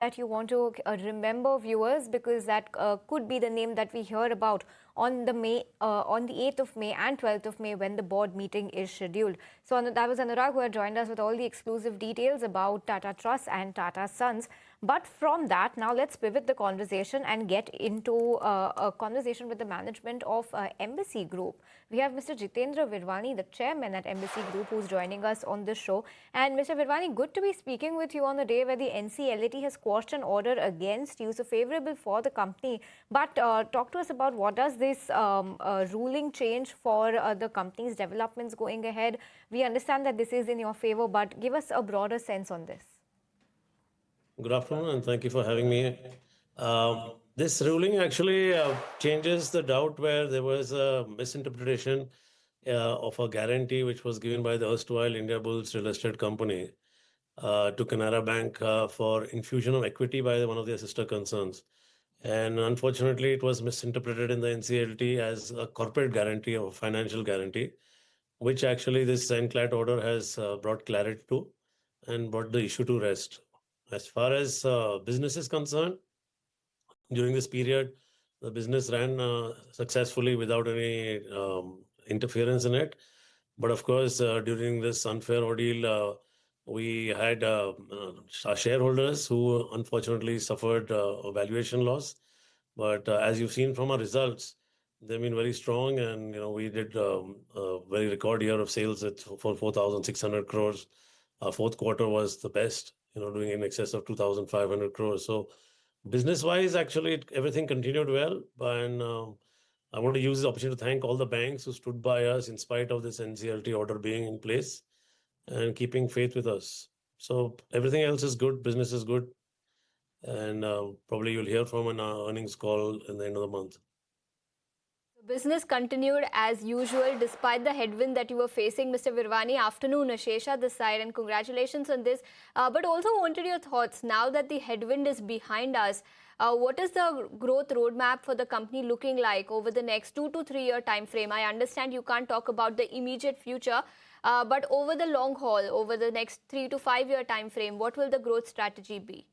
that you want to remember, viewers, because that could be the name that we hear about on the 8th of May and 12th of May when the board meeting is scheduled. So that was Anurag who had joined us with all the exclusive details about Tata Trust and Tata Sons. But from that, now let's pivot the conversation and get into a conversation with the management of Embassy Group. We have Mr. Jitendra Virwani, the chairman at Embassy Group, who's joining us on this show. And Mr. Virwani, good to be speaking with you on the day where the NCLT has quashed an order against you, so favorable for the company. But talk to us about what does this ruling change for the company's developments going ahead. We understand that this is in your favor, but give us a broader sense on this. Good afternoon, and thank you for having me. This ruling actually changes the doubt where there was a misinterpretation of a guarantee which was given by the erstwhile Indiabulls real estate company to Canara Bank for infusion of equity by one of their sister concerns. And unfortunately, it was misinterpreted in the NCLT as a corporate guarantee or financial guarantee, which actually this NCLT order has brought clarity to and brought the issue to rest. As far as business is concerned, during this period, the business ran successfully without any interference in it. But of course, during this unfair ordeal, we had our shareholders who unfortunately suffered a valuation loss. But as you've seen from our results, they've been very strong, and we did a very record year of sales for 4,600 crores. Our fourth quarter was the best, doing in excess of 2,500 crores. So business-wise, actually, everything continued well. And I want to use the opportunity to thank all the banks who stood by us in spite of this NCLT order being in place and keeping faith with us. So everything else is good. Business is good. And probably you'll hear from an earnings call in the end of the month. Business continued as usual despite the headwind that you were facing, Mr. Virwani. Afternoon, Ashesha this side, and congratulations on this. But also wanted your thoughts now that the headwind is behind us. What is the growth roadmap for the company looking like over the next 2 to 3 year time frame? I understand you can't talk about the immediate future, but over the long haul, over the next 3 to 5 year time frame, what will the growth strategy be?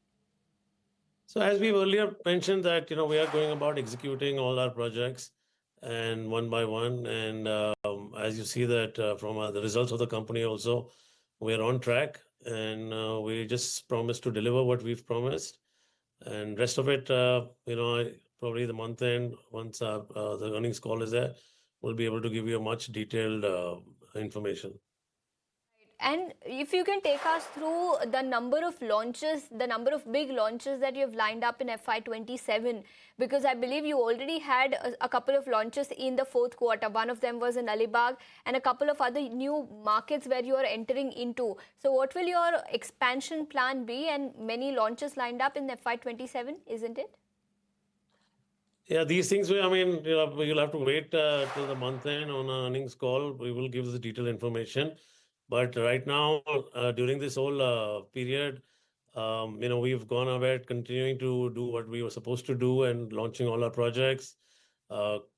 So as we earlier mentioned that, we are going about executing all our projects and one by one. And as you see that from the results of the company also, we are on track, and we just promised to deliver what we've promised. And rest of it, probably the month end, once the earnings call is there, we'll be able to give you a much detailed information. And if you can take us through the number of launches, the number of big launches that you have lined up in FY27, because I believe you already had a couple of launches in the fourth quarter. One of them was in Alibag and a couple of other new markets where you are entering into. So what will your expansion plan be, and many launches lined up in FY27, isn't it? Yeah, these things, you'll have to wait till the month end on our earnings call. We will give the detailed information. But right now, during this whole period, we've gone about continuing to do what we were supposed to do and launching all our projects,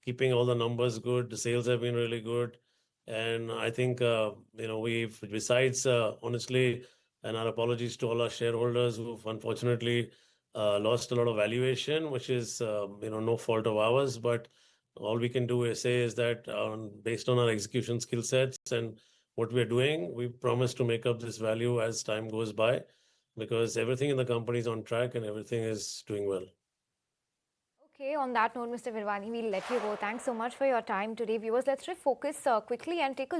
keeping all the numbers good. The sales have been really good. And I think, we've, besides, honestly, and our apologies to all our shareholders who've unfortunately lost a lot of valuation, which is, no fault of ours. But all we can do is say is that based on our execution skill sets and what we're doing, we promise to make up this value as time goes by, because everything in the company is on track and everything is doing well. Okay, on that note, Mr. Virwani, we'll let you go. Thanks so much for your time today. Viewers, let's refocus quickly and take a